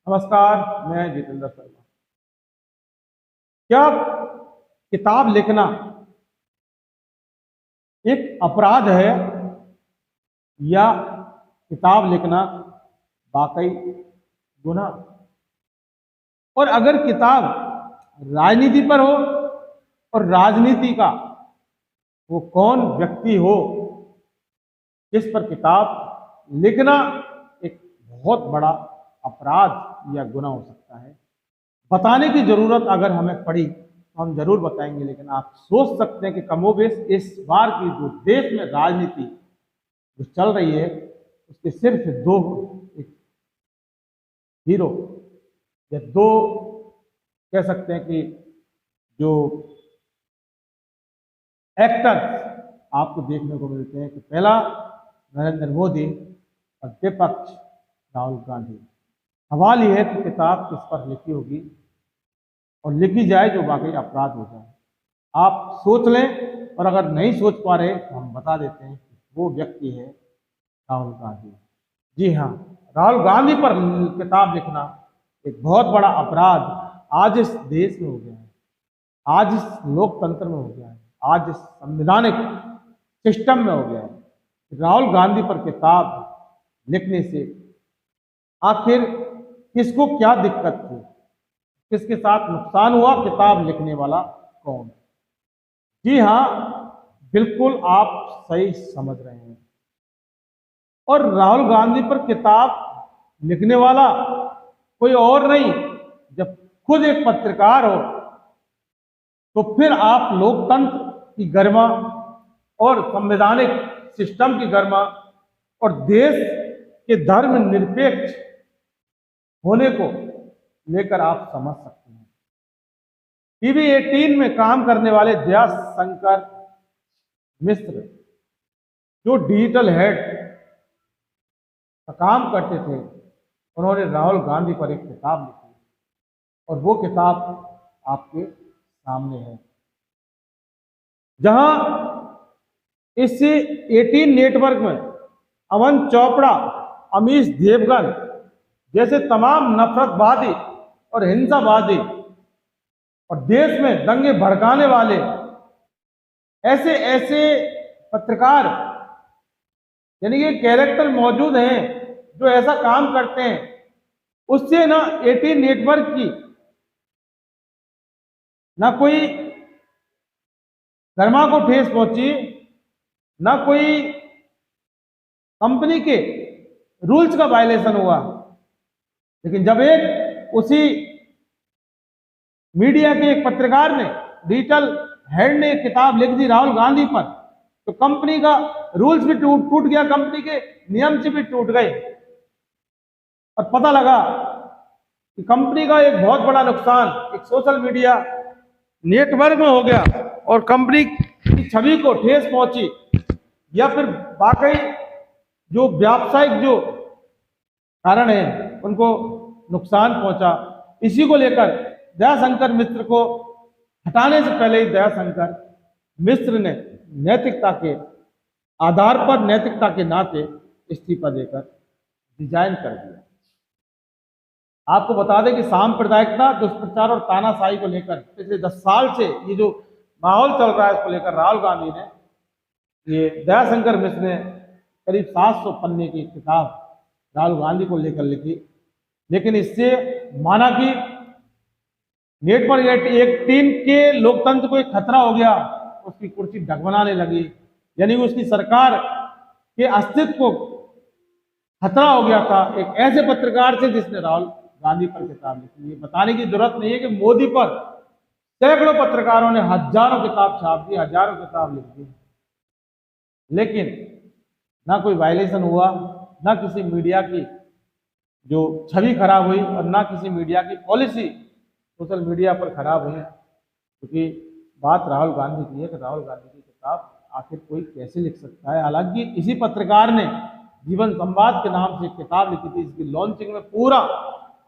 नमस्कार, मैं जितेंद्र शर्मा। क्या किताब लिखना एक अपराध है या किताब लिखना वाकई गुनाह? और अगर किताब राजनीति पर हो और राजनीति का वो कौन व्यक्ति हो जिस पर किताब लिखना एक बहुत बड़ा अपराध या गुनाह हो सकता है, बताने की जरूरत अगर हमें पड़ी तो हम जरूर बताएंगे। लेकिन आप सोच सकते हैं कि कमोबेश इस बार की जो देश में राजनीति जो चल रही है उसके सिर्फ दो एक हीरो या दो कह सकते हैं कि जो एक्टर्स आपको देखने को मिलते हैं कि पहला नरेंद्र मोदी और विपक्ष राहुल गांधी। सवाल यह है कि किताब किस पर लिखी होगी और लिखी जाए जो वाकई अपराध हो जाए। आप सोच लें, और अगर नहीं सोच पा रहे तो हम बता देते हैं कि वो व्यक्ति है राहुल गांधी। जी हाँ, राहुल गांधी पर किताब लिखना एक बहुत बड़ा अपराध आज इस देश में हो गया है, आज इस लोकतंत्र में हो गया है, आज इस संवैधानिक सिस्टम में हो गया है। राहुल गांधी पर किताब लिखने से आखिर किसको क्या दिक्कत थी, किसके साथ नुकसान हुआ, किताब लिखने वाला कौन? जी हाँ, बिल्कुल आप सही समझ रहे हैं। और राहुल गांधी पर किताब लिखने वाला कोई और नहीं, जब खुद एक पत्रकार हो तो फिर आप लोकतंत्र की गरिमा और संवैधानिक सिस्टम की गरिमा और देश के धर्मनिरपेक्ष होने को लेकर आप समझ सकते हैं। टीवी 18 में काम करने वाले दयाशंकर मिश्र जो डिजिटल हेड का काम करते थे, उन्होंने राहुल गांधी पर एक किताब लिखी और वो किताब आपके सामने है, जहां इस 18 नेटवर्क में अमन चोपड़ा, अमीश देवगन जैसे तमाम नफरतवादी और हिंसावादी और देश में दंगे भड़काने वाले ऐसे ऐसे पत्रकार यानी कि कैरेक्टर मौजूद हैं जो ऐसा काम करते हैं। उससे ना 18 नेटवर्क की ना कोई गरिमा को ठेस पहुंची, ना कोई कंपनी के रूल्स का वायलेशन हुआ। लेकिन जब एक उसी मीडिया के एक पत्रकार ने, डिजिटल हेड ने एक किताब लिख दी राहुल गांधी पर, तो कंपनी का रूल्स भी टूट गया, कंपनी के नियम से भी टूट गए और पता लगा कि कंपनी का एक बहुत बड़ा नुकसान एक सोशल मीडिया नेटवर्क में हो गया और कंपनी की छवि को ठेस पहुंची या फिर वाकई जो व्यावसायिक जो कारण है उनको नुकसान पहुंचा। इसी को लेकर दयाशंकर मिश्र को हटाने से पहले ही दयाशंकर मिश्र ने नैतिकता के आधार पर, नैतिकता के नाते इस्तीफा देकर रिजाइन कर दिया। आपको बता दें कि सांप्रदायिकता, दुष्प्रचार और तानाशाही को लेकर पिछले 10 साल से ये जो माहौल चल रहा है उसको लेकर राहुल गांधी ने, ये दयाशंकर मिश्र ने करीब 700 पन्ने की किताब राहुल गांधी को लेकर लिखी। लेकिन इससे माना कि नेटवर्क 18 के लोकतंत्र को एक खतरा हो गया, उसकी कुर्सी ढकबनाने लगी, यानी उसकी सरकार के अस्तित्व को खतरा हो गया था एक ऐसे पत्रकार से जिसने राहुल गांधी पर किताब लिखी। ये बताने की जरूरत नहीं है कि मोदी पर सैकड़ों पत्रकारों ने हजारों किताब छाप दी, हजारों किताब लिख दी, लेकिन ना कोई वायलेशन हुआ, ना किसी मीडिया की जो छवि खराब हुई और ना किसी मीडिया की पॉलिसी सोशल मीडिया पर खराब हुई। क्योंकि बात राहुल गांधी की है कि राहुल गांधी की किताब आखिर कोई कैसे लिख सकता है। हालांकि इसी पत्रकार ने जीवन संवाद के नाम से एक किताब लिखी थी, इसकी लॉन्चिंग में पूरा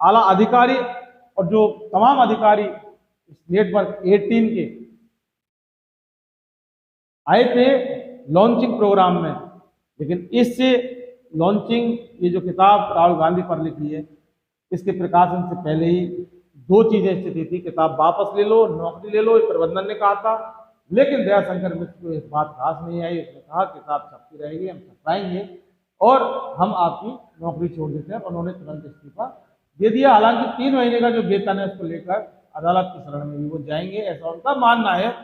आला अधिकारी और जो तमाम अधिकारी इस नेटवर्क 18 के आए थे लॉन्चिंग प्रोग्राम में। लेकिन इससे लॉन्चिंग, ये जो किताब राहुल गांधी पर लिखी है, इसके प्रकाशन से पहले ही दो चीजें स्थिति थी, किताब वापस ले लो, नौकरी ले लो, प्रबंधन ने कहा था। लेकिन दयाशंकर मिश्र को इस बात खास नहीं आई। उसने कहा किताब छपती रहेगी, हम छपवाएंगे और हम आपकी नौकरी छोड़ देते हैं। उन्होंने तुरंत इस्तीफा दे दिया। हालांकि 3 महीने का जो वेतन है उसको लेकर अदालत की शरण में भी वो जाएंगे, ऐसा उनका मानना है।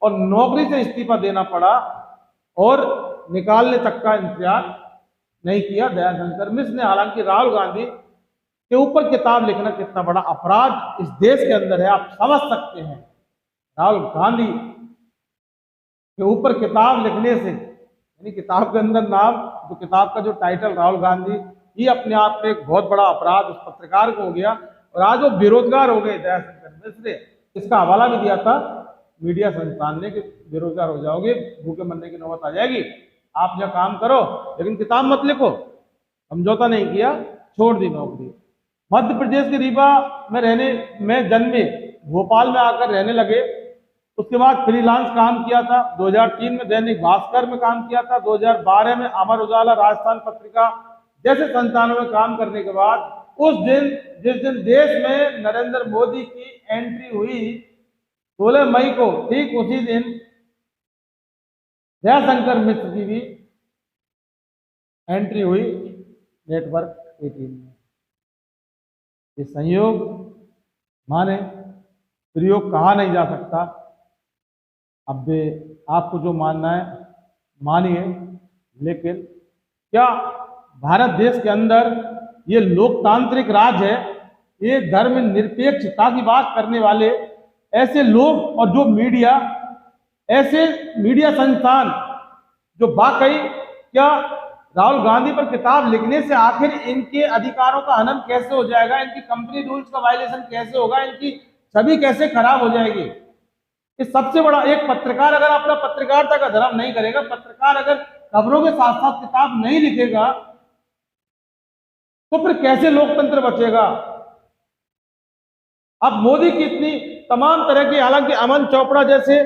और नौकरी से इस्तीफा देना पड़ा और निकालने तक का इंतजार नहीं किया दयाशंकर मिश्र ने। हालांकि राहुल गांधी के ऊपर किताब लिखना कितना बड़ा अपराध इस देश के अंदर है, आप समझ सकते हैं। राहुल गांधी के ऊपर किताब लिखने से, यानी किताब के अंदर नाम, जो किताब का जो टाइटल राहुल गांधी, ये अपने आप में एक बहुत बड़ा अपराध उस पत्रकार को हो गया। और आज वो बेरोजगार हो गए दयाशंकर मिश्र। इसका हवाला भी दिया था मीडिया संस्थान ने कि बेरोजगार हो जाओगे, भूखे मरने की नौबत आ जाएगी, आप यहाँ काम करो लेकिन किताब मत लिखो। समझौता नहीं किया, छोड़ दी नौकरी। मध्य प्रदेश के रीवा में जन्मे, भोपाल में आकर रहने लगे। उसके बाद फ्रीलांस काम किया था। 2003 में दैनिक भास्कर में काम किया था। 2012 में अमर उजाला, राजस्थान पत्रिका जैसे संस्थानों में काम करने के बाद उस दिन जिस दिन देश में नरेंद्र मोदी की एंट्री हुई 16 मई को, ठीक उसी दिन दयाशंकर मिश्र की भी एंट्री हुई नेटवर्क 18 में। ये संयोग माने प्रयोग कहा नहीं जा सकता। अब आपको जो मानना है मानिए, लेकिन क्या भारत देश के अंदर ये लोकतांत्रिक राज है? ये धर्मनिरपेक्षता की बात करने वाले ऐसे लोग और जो मीडिया, ऐसे मीडिया संस्थान जो वाकई, क्या राहुल गांधी पर किताब लिखने से आखिर इनके अधिकारों का हनन कैसे हो जाएगा, इनकी कंपनी रूल्स का वायलेशन कैसे होगा, इनकी छवि कैसे खराब हो जाएगी? ये सबसे बड़ा, एक पत्रकार अगर अपना पत्रकारिता का धर्म नहीं करेगा, पत्रकार अगर खबरों के साथ साथ किताब नहीं लिखेगा, तो फिर कैसे लोकतंत्र बचेगा? अब मोदी की इतनी तमाम तरह की, हालांकि अमन चोपड़ा जैसे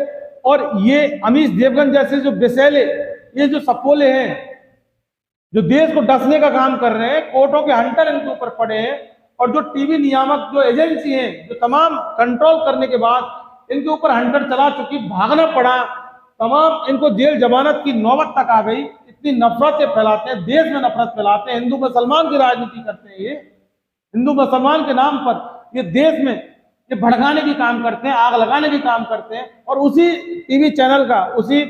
और ये अमीश देवगन जैसे जो बेसैले, ये जो सपोले हैं, जो देश को डसने का काम कर रहे हैं, कोर्टों के हंटर इनके ऊपर पड़े हैं, और जो टीवी नियामक जो एजेंसी है, जो तमाम कंट्रोल करने के बाद इनके ऊपर हंटर चला चुकी, भागना पड़ा, तमाम इनको जेल जमानत की नौबत तक आ गई। इतनी नफरतें फैलाते हैं, देश में नफरत फैलाते हैं, हिंदू मुसलमान की राजनीति करते हैं। ये हिंदू मुसलमान के नाम पर ये देश में ये भड़काने की काम करते हैं, आग लगाने की काम करते हैं। और उसी टीवी चैनल का, उसी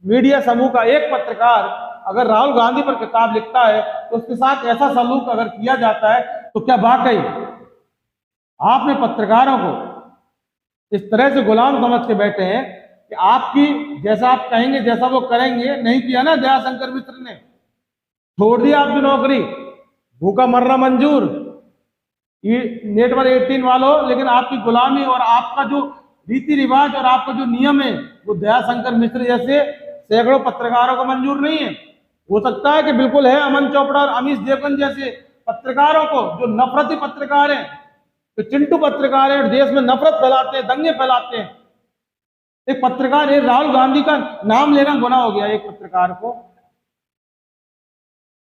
मीडिया समूह का एक पत्रकार अगर राहुल गांधी पर किताब लिखता है तो उसके साथ ऐसा सलूक अगर किया जाता है, तो क्या वाकई आपने पत्रकारों को इस तरह से गुलाम समझ के बैठे हैं कि आपकी जैसा आप कहेंगे जैसा वो करेंगे? नहीं किया ना दयाशंकर मिश्र ने, छोड़ दिया आपकी नौकरी, भूखा मरना मंजूर, ये नेटवर्क 18 वालों। लेकिन आपकी गुलामी और आपका जो रीति रिवाज और आपका जो नियम है वो दयाशंकर मिश्र जैसे सैकड़ों पत्रकारों को मंजूर नहीं है। हो सकता है कि बिल्कुल है, अमन चोपड़ा और अमीश देवगन जैसे पत्रकारों को, जो नफरती पत्रकार हैं, जो चिंटू पत्रकार हैं और देश में नफरत फैलाते हैं, दंगे फैलाते हैं। एक पत्रकार, एक राहुल गांधी का नाम लेना गुनाह हो गया एक पत्रकार को,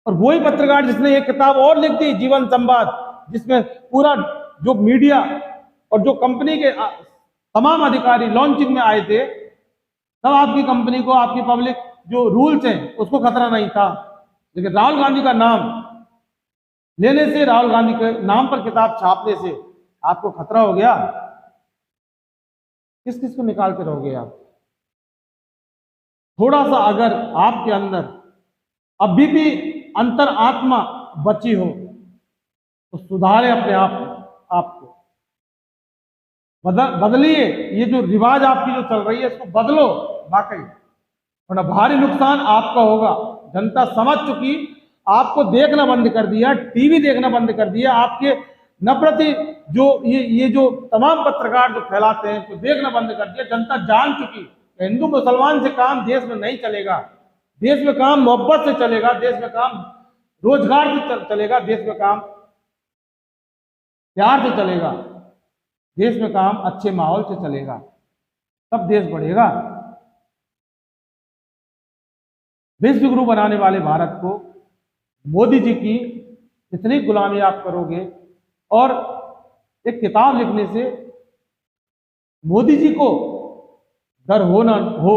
और वही पत्रकार जिसने एक किताब और लिख दी, जीवन संवाद, जिसमें पूरा जो मीडिया और जो कंपनी के तमाम अधिकारी लॉन्चिंग में आए थे, तब आपकी कंपनी को, आपकी पब्लिक जो रूल्स हैं उसको खतरा नहीं था। लेकिन राहुल गांधी का नाम लेने से, राहुल गांधी के नाम पर किताब छापने से आपको खतरा हो गया। किस किस को निकालते रहोगे आप? थोड़ा सा अगर आपके अंदर अभी भी अंतर आत्मा बची हो तो सुधारे अपने आपको, बदलिए। ये जो रिवाज आपकी जो चल रही है इसको बदलो वाकई, वरना भारी नुकसान आपका होगा। जनता समझ चुकी, आपको देखना बंद कर दिया, टीवी देखना बंद कर दिया, आपके नफरती जो ये जो तमाम पत्रकार जो फैलाते हैं तो देखना बंद कर दिया। जनता जान चुकी हिंदू मुसलमान से काम देश में नहीं चलेगा, देश में काम मोहब्बत से चलेगा, देश में काम रोजगार से चलेगा, देश में काम प्यार से चलेगा, देश में काम अच्छे माहौल से चलेगा, तब देश बढ़ेगा। विश्व गुरु बनाने वाले भारत को मोदी जी की जितनी गुलामी आप करोगे और एक किताब लिखने से मोदी जी को डर हो ना हो,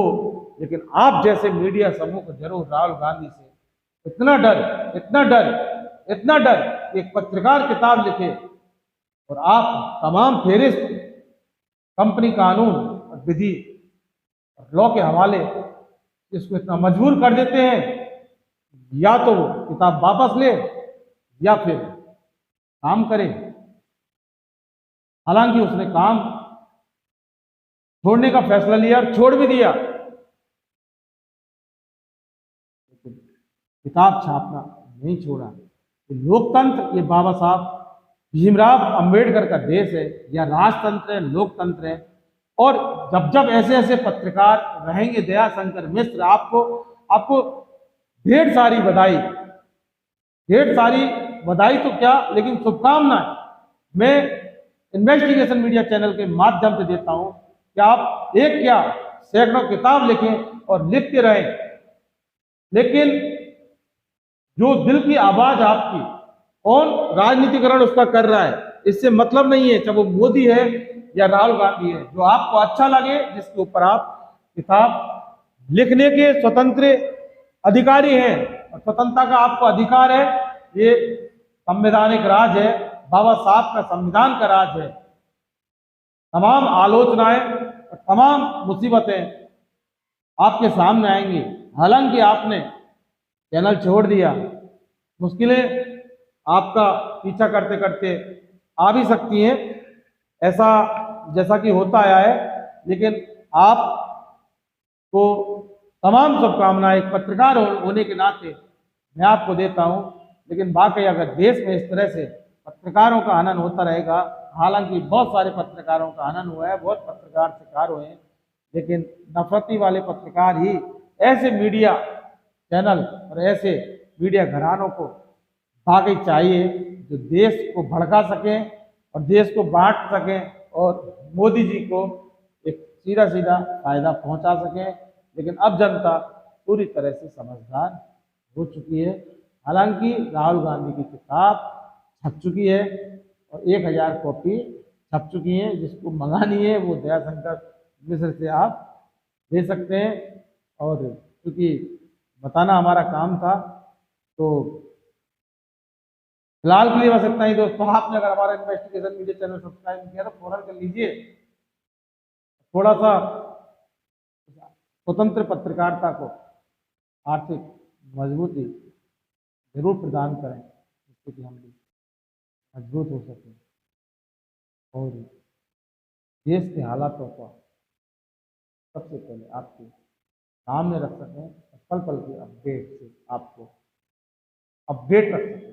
लेकिन आप जैसे मीडिया समूह को जरूर राहुल गांधी से इतना डर, इतना डर, इतना डर कि एक पत्रकार किताब लिखे और आप तमाम फेरिस्त कंपनी कानून और विधि और लॉ के हवाले इसको इतना मजबूर कर देते हैं, या तो वो किताब वापस ले या फिर काम करे। हालांकि उसने काम छोड़ने का फैसला लिया और छोड़ भी दिया, लेकिन किताब छापना नहीं छोड़ा। ये लोकतंत्र, ये बाबा साहब भीमराव अंबेडकर का देश है, या राजतंत्र है, लोकतंत्र है। और जब जब ऐसे ऐसे पत्रकार रहेंगे, दया शंकर मिश्र, आपको ढेर सारी बधाई, ढेर सारी बधाई तो क्या, लेकिन शुभकामनाएं मैं इन्वेस्टिगेशन मीडिया चैनल के माध्यम से देता हूं कि आप एक क्या सैकड़ों किताब लिखें और लिखते रहें, लेकिन जो दिल की आवाज आपकी, कौन राजनीतिकरण उसका कर रहा है, इससे मतलब नहीं है, चाहे वो मोदी है या राहुल गांधी है। जो आपको अच्छा लगे, जिसके ऊपर आप किताब लिखने के स्वतंत्र अधिकारी हैं, और स्वतंत्रता का आपको अधिकार है, ये संवैधानिक राज है, बाबा साहब का संविधान का राज है। तमाम आलोचनाएं और तमाम मुसीबतें आपके सामने आएंगी। हालांकि आपने चैनल छोड़ दिया, मुश्किलें आपका पीछा करते करते आ भी सकती हैं, ऐसा जैसा कि होता आया है, लेकिन आपको तमाम शुभकामनाएं एक पत्रकार होने के नाते मैं आपको देता हूं। लेकिन वाकई अगर देश में इस तरह से पत्रकारों का हनन होता रहेगा, हालांकि बहुत सारे पत्रकारों का हनन हुआ है, बहुत पत्रकार शिकार हुए हैं, लेकिन नफरती वाले पत्रकार ही ऐसे मीडिया चैनल और ऐसे मीडिया घरानों को वाकई चाहिए जो देश को भड़का सकें और देश को बांट सकें और मोदी जी को एक सीधा सीधा फायदा पहुंचा सकें। लेकिन अब जनता पूरी तरह से समझदार हो चुकी है। हालांकि राहुल गांधी की किताब छप चुकी है और 1000 कॉपी छप चुकी हैं, जिसको मंगानी है वो दया शंकर मिश्र से आप ले सकते हैं। और क्योंकि बताना हमारा काम था, तो फिलहाल के लिए बस इतना ही दोस्तों। आपने अगर हमारा इन्वेस्टिगेशन मीडिया चैनल सब्सक्राइब नहीं किया तो फौरन कर लीजिए। थोड़ा सा स्वतंत्र पत्रकारिता को आर्थिक मजबूती जरूर प्रदान करें, जिससे कि हम भी मजबूत हो सकें और देश के हालातों को सबसे पहले आपके सामने रख सकें, पल पल के अपडेट से आपको अपडेट रख सकें।